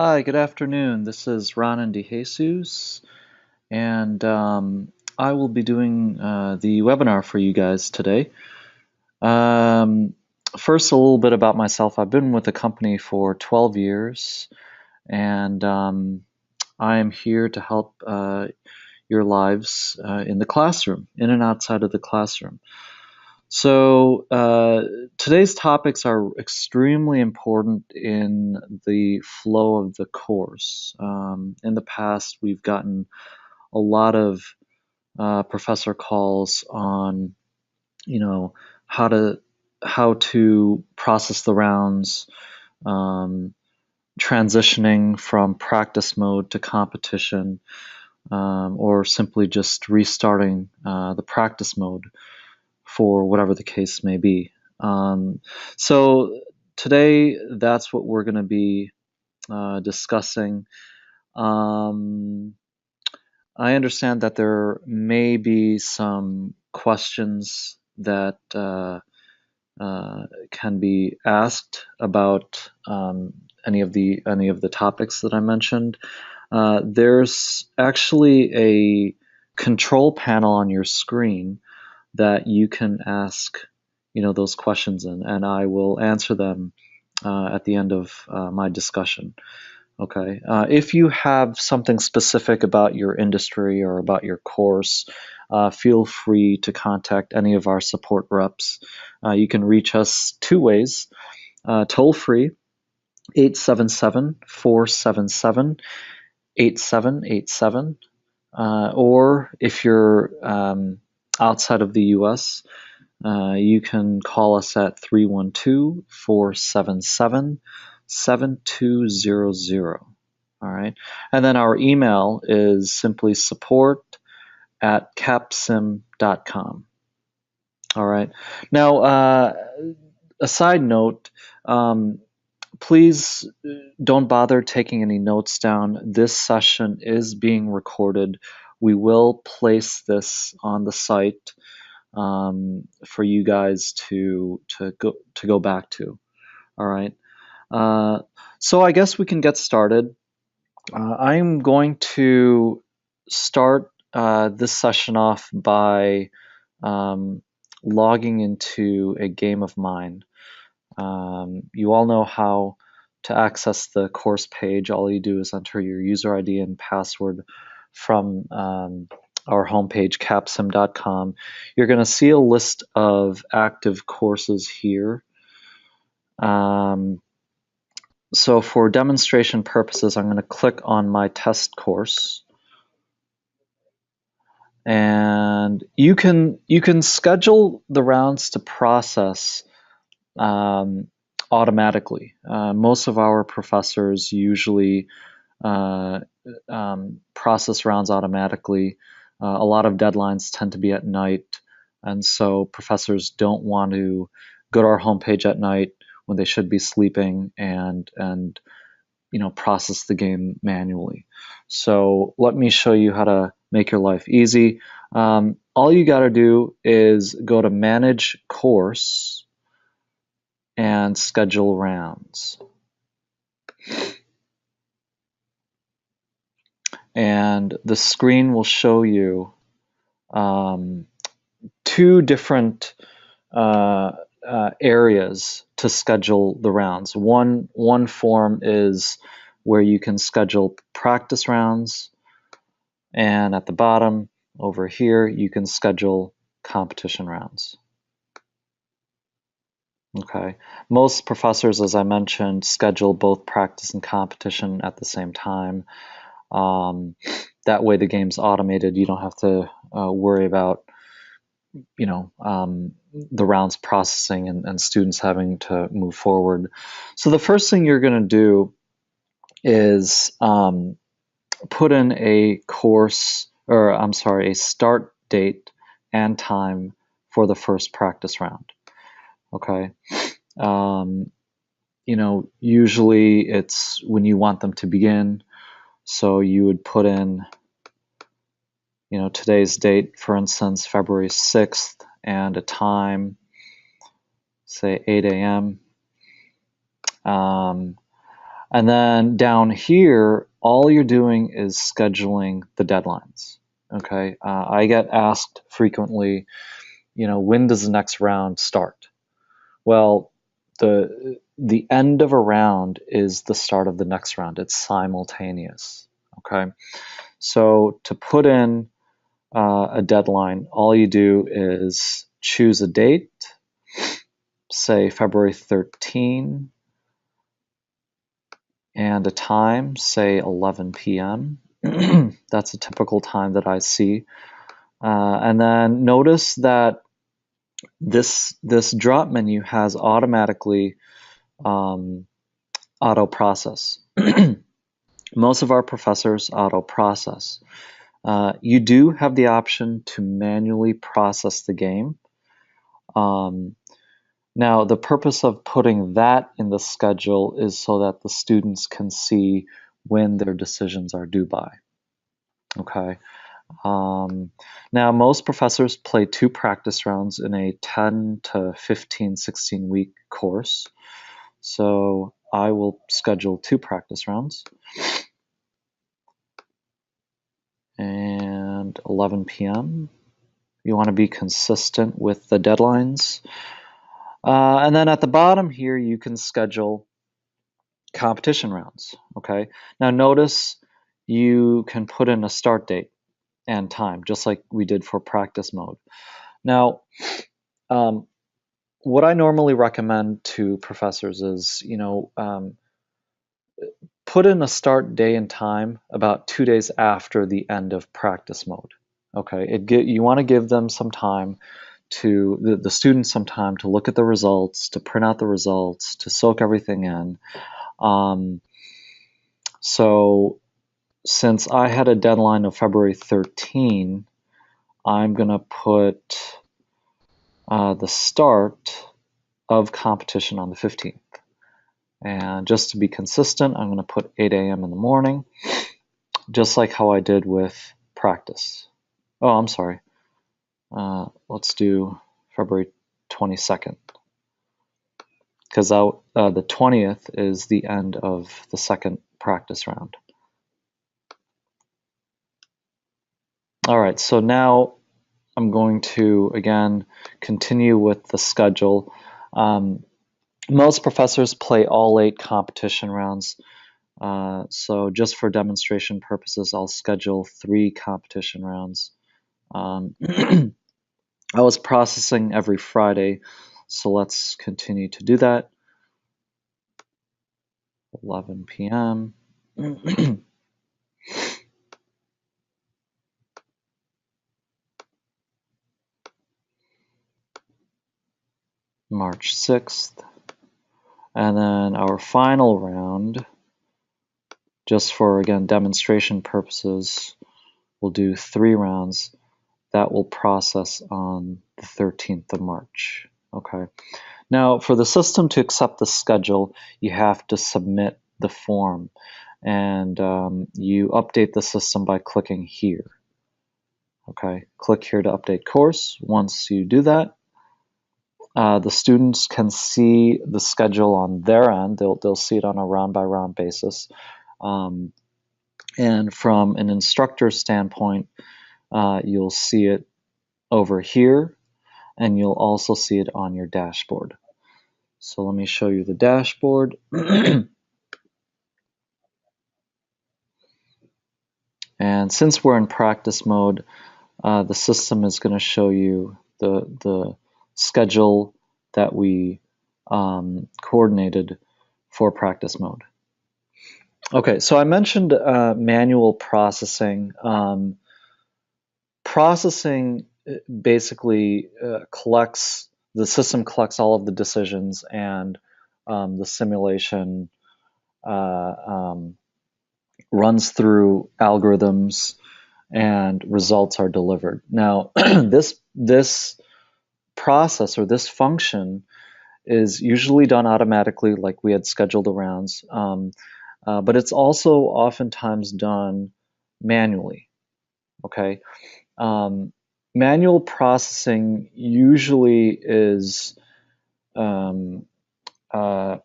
Hi, good afternoon. This is Ron DeJesus, and I will be doing the webinar for you guys today. Um, First, a little bit about myself. I've been with the company for 12 years, and I am here to help your lives in the classroom, in and outside of the classroom. So, today's topics are extremely important in the flow of the course. In the past, we've gotten a lot of professor calls on, you know, how to how to process the rounds, um, transitioning from practice mode to competition, or simply just restarting the practice mode for whatever the case may be. Um, so today, that's what we're going to be discussing. Um, I understand that there may be some questions that can be asked about any of the topics that I mentioned. There's actually a control panel on your screen that you can ask, those questions in, and I will answer them at the end of my discussion. Okay. If you have something specific about your industry or about your course, feel free to contact any of our support reps. You can reach us two ways: toll free, 877-477-8787, or if you're outside of the US, you can call us at 312-477-7200. All right. And then our email is simply support@capsim.com. All right. Now, a side note, please don't bother taking any notes down. This session is being recorded. We will place this on the site for you guys to go back to. All right. So I guess we can get started. I'm going to start this session off by logging into a game of mine. You all know how to access the course page. All you do is enter your user ID and password from our homepage, capsim.com. You're going to see a list of active courses here. So for demonstration purposes, I'm going to click on my test course. And you can schedule the rounds to process automatically. Most of our professors usually process rounds automatically. A lot of deadlines tend to be at night, and so professors don't want to go to our homepage at night when they should be sleeping and process the game manually. So let me show you how to make your life easy. All you got to do is go to Manage Course and Schedule Rounds. And the screen will show you two different areas to schedule the rounds. One form is where you can schedule practice rounds, and at the bottom over here you can schedule competition rounds. Okay. Most professors, as I mentioned, schedule both practice and competition at the same time. That way the game's automated. You don't have to worry about the rounds processing and students having to move forward. So the first thing you're going to do is put in a start date and time for the first practice round. Okay. Usually it's when you want them to begin. So you would put in, today's date, for instance, February 6th, and a time, say 8 a.m. And then down here, all you're doing is scheduling the deadlines. Okay, I get asked frequently, when does the next round start? Well, the end of a round is the start of the next round. It's simultaneous. Okay, so to put in a deadline, all you do is choose a date, say February 13, and a time, say 11 p.m. That's a typical time that I see. And then notice that this drop menu has automatically auto process. Most of our professors auto process. You do have the option to manually process the game. Now, the purpose of putting that in the schedule is so that the students can see when their decisions are due by. Okay. Now, most professors play 2 practice rounds in a 10 to 15, 16-week course. So I will schedule 2 practice rounds. And 11 p.m. You want to be consistent with the deadlines. And then at the bottom here, you can schedule competition rounds. Okay. Now notice you can put in a start date and time, just like we did for practice mode. Now, what I normally recommend to professors is, put in a start day and time about 2 days after the end of practice mode. Okay, you want to give them some time the students some time to look at the results, to print out the results, to soak everything in. So since I had a deadline of February 13, I'm going to put the start of competition on the 15th. And just to be consistent, I'm going to put 8 a.m. in the morning, just like how I did with practice. Oh, I'm sorry. Let's do February 22nd, because the 20th is the end of the second practice round. All right, so now I'm going to, again, continue with the schedule. Most professors play all 8 competition rounds. So just for demonstration purposes, I'll schedule 3 competition rounds. I was processing every Friday, so let's continue to do that. 11 p.m. March 6th. And then our final round, just for, again, demonstration purposes, we'll do 3 rounds. That will process on the 13th of March. Okay. Now, for the system to accept the schedule, you have to submit the form. And you update the system by clicking here. Okay. Click here to update course. Once you do that, the students can see the schedule on their end. They'll see it on a round-by-round basis. And from an instructor standpoint, you'll see it over here, and you'll also see it on your dashboard. So let me show you the dashboard. And since we're in practice mode, the system is going to show you the schedule that we coordinated for practice mode. Okay, so I mentioned manual processing. Processing basically the system collects all of the decisions, and the simulation runs through algorithms and results are delivered. Now, this process or this function is usually done automatically, like we had scheduled the rounds, but it's also oftentimes done manually. Okay, manual processing usually is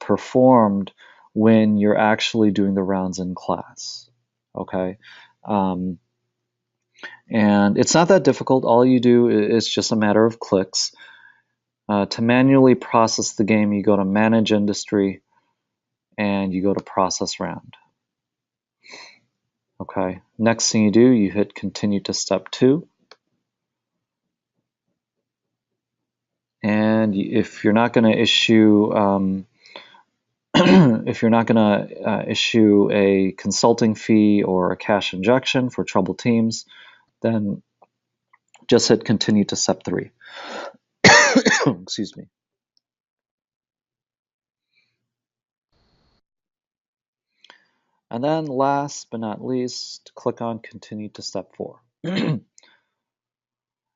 performed when you're actually doing the rounds in class. Okay. Um, and it's not that difficult. All you do is just a matter of clicks. To manually process the game, you go to Manage Industry and you go to Process Round. Okay. Next thing you do, you hit Continue to Step 2. And if you're not going to issue if you're not going to issue a consulting fee or a cash injection for troubled teams, then just hit Continue to Step 3. Excuse me. And then last but not least, click on Continue to Step 4.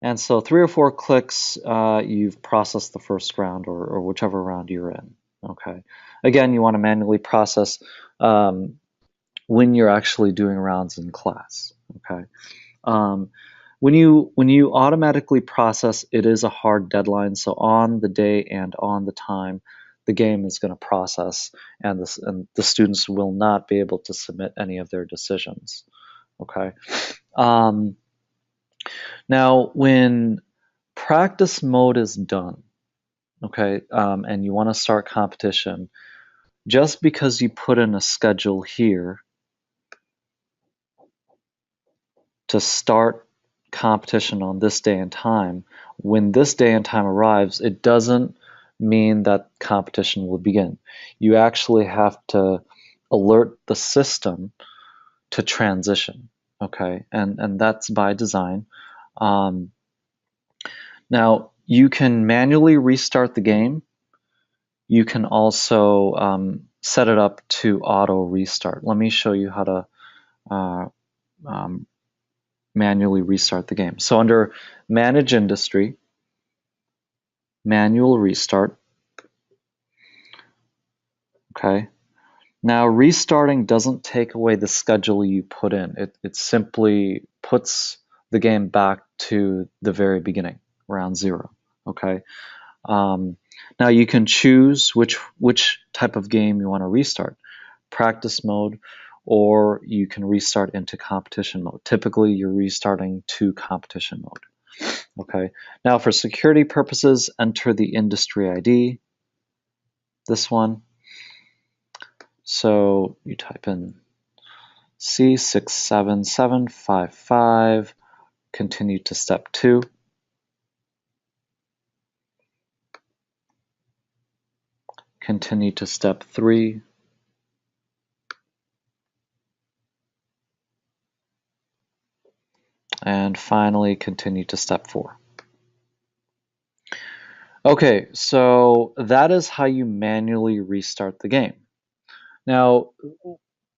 And so 3 or 4 clicks, you've processed the first round or whichever round you're in. Okay. Again, you want to manually process when you're actually doing rounds in class. Okay. When you automatically process, it is a hard deadline. So on the day and on the time, the game is going to process, and the students will not be able to submit any of their decisions. Okay. Now, when practice mode is done, okay, and you want to start competition, just because you put in a schedule here to start competition on this day and time, when this day and time arrives, it doesn't mean that competition will begin. You actually have to alert the system to transition, okay, and that's by design. Now, you can manually restart the game. You can also set it up to auto restart. Let me show you how to manually restart the game. So under Manage Industry, Manual Restart. Okay. Now, restarting doesn't take away the schedule you put in. It simply puts the game back to the very beginning, round 0. Okay. Now you can choose which type of game you want to restart, practice mode, or you can restart into competition mode. Typically, you're restarting to competition mode. Okay. Now, for security purposes, enter the industry ID. This one. So you type in C67755. Continue to step 2. Continue to step 3. And finally, continue to step 4. Okay, so that is how you manually restart the game. Now,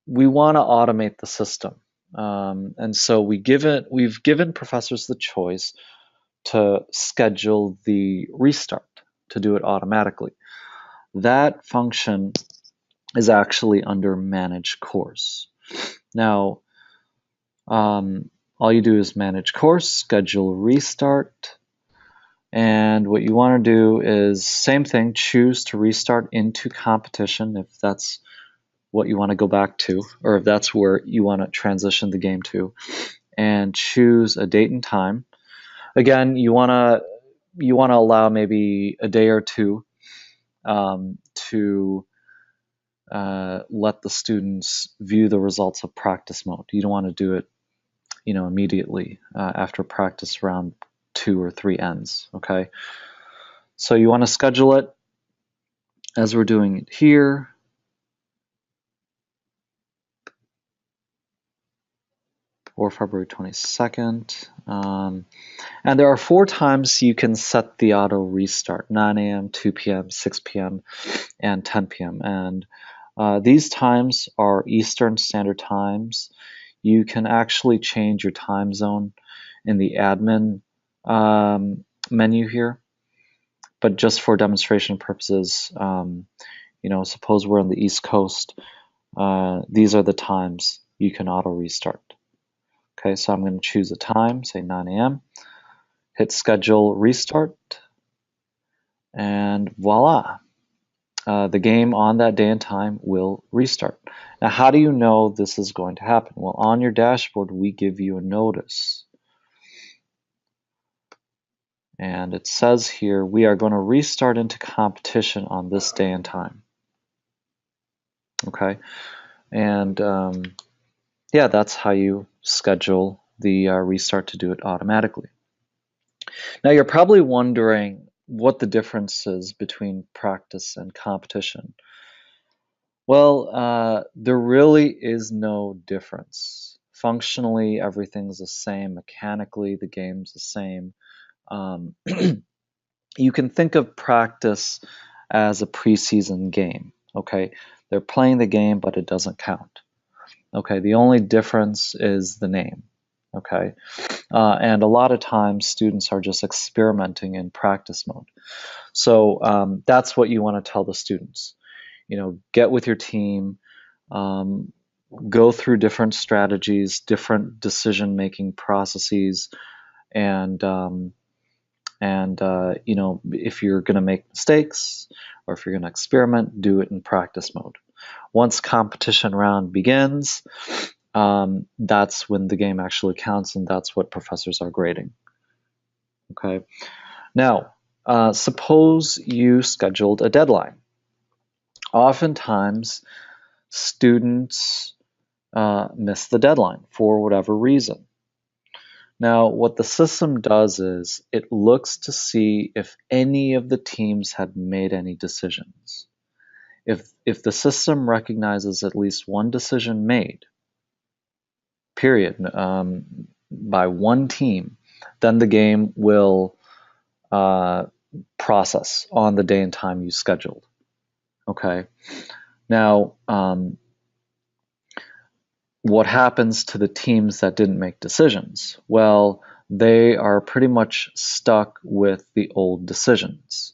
we want to automate the system. And so we've given professors the choice to schedule the restart, to do it automatically. That function is actually under Manage Course. Now, all you do is Manage Course, Schedule Restart, and what you want to do is same thing, choose to restart into competition if that's what you want to go back to, or if that's where you want to transition the game to, and choose a date and time. Again, you want to allow maybe a day or two to let the students view the results of practice mode. You don't want to do it, immediately after practice round 2 or 3 ends. Okay, so you want to schedule it as we're doing it here. Or February 22nd. And there are 4 times you can set the auto restart: 9 a.m., 2 p.m., 6 p.m., and 10 p.m. And these times are Eastern Standard Times. You can actually change your time zone in the admin menu here. But just for demonstration purposes, suppose we're on the East Coast. These are the times you can auto restart. Okay, so I'm going to choose a time, say 9 a.m., hit schedule restart, and voila. the game on that day and time will restart. Now, how do you know this is going to happen? Well, on your dashboard, we give you a notice. And it says here, we are going to restart into competition on this day and time. Okay, and yeah, that's how you schedule the restart to do it automatically. Now, you're probably wondering what the difference is between practice and competition. Well, there really is no difference. Functionally, everything's the same. Mechanically, the game's the same. Um, you can think of practice as a preseason game. Okay, they're playing the game, but it doesn't count. Okay, the only difference is the name. Okay, and a lot of times students are just experimenting in practice mode. So that's what you want to tell the students. Get with your team, um, go through different strategies, different decision-making processes, and if you're going to make mistakes or if you're going to experiment, do it in practice mode. Once competition round begins, that's when the game actually counts, and that's what professors are grading. Okay. Now, suppose you scheduled a deadline. Oftentimes, students miss the deadline for whatever reason. Now, what the system does is it looks to see if any of the teams had made any decisions. If the system recognizes at least one decision made, period, by one team, then the game will process on the day and time you scheduled. Okay. Now, what happens to the teams that didn't make decisions? Well, they are pretty much stuck with the old decisions.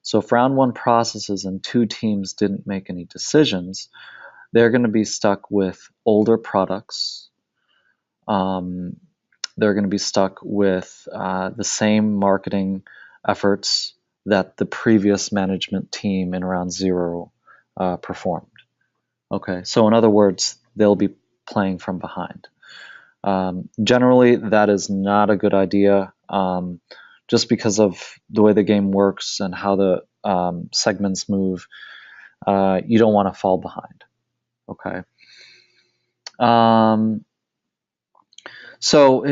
So if round one processes and two teams didn't make any decisions, they're going to be stuck with older products. They're going to be stuck with the same marketing efforts that the previous management team in round zero performed. Okay, so in other words, they'll be playing from behind. Generally, that is not a good idea, just because of the way the game works and how the segments move. You don't want to fall behind. Okay. So,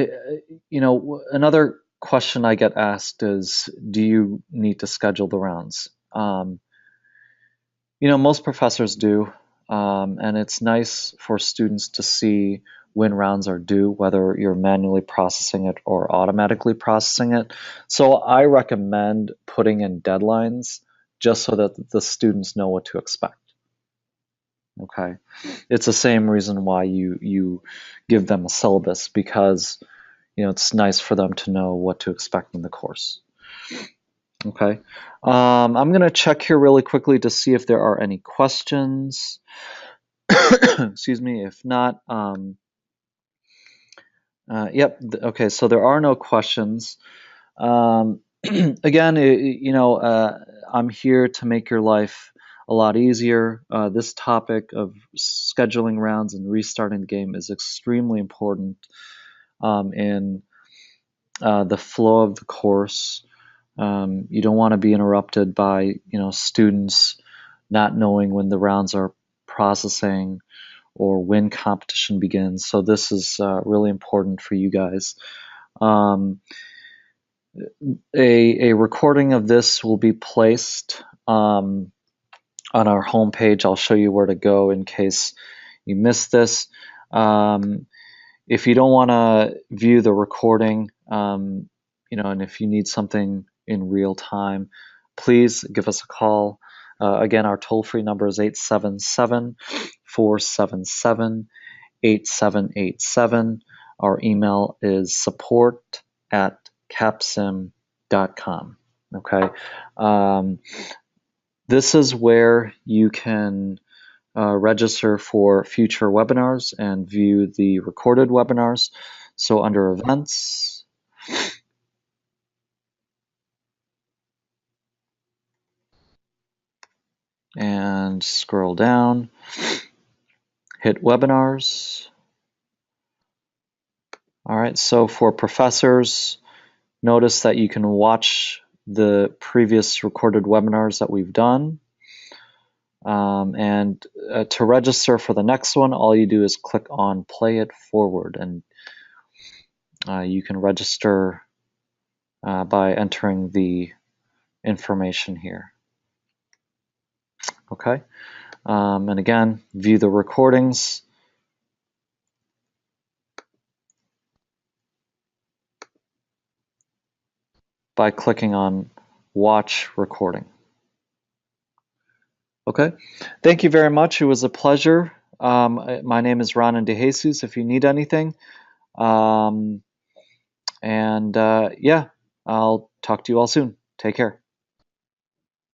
another question I get asked is, do you need to schedule the rounds? Most professors do, and it's nice for students to see when rounds are due, whether you're manually processing it or automatically processing it. So I recommend putting in deadlines just so that the students know what to expect. Okay, it's the same reason why you give them a syllabus, because it's nice for them to know what to expect in the course. Okay, I'm going to check here really quickly to see if there are any questions. Excuse me. If not, yep. Okay, so there are no questions. Again, I'm here to make your life a lot easier. This topic of scheduling rounds and restarting the game is extremely important in the flow of the course. You don't want to be interrupted by students not knowing when the rounds are processing or when competition begins. So this is really important for you guys. A recording of this will be placed on our homepage. I'll show you where to go in case you missed this. If you don't want to view the recording, and if you need something in real time, please give us a call. Again, our toll-free number is 877-477-8787. Our email is support@capsim.com. Okay. This is where you can register for future webinars and view the recorded webinars. So under events, and scroll down, hit webinars. All right, so for professors, notice that you can watch the previous recorded webinars that we've done. And to register for the next one, all you do is click on Play It Forward, and you can register by entering the information here. Okay, and again, view the recordings. By clicking on Watch Recording. Okay, thank you very much. It was a pleasure. My name is Ronan DeJesus if you need anything. Yeah, I'll talk to you all soon. Take care.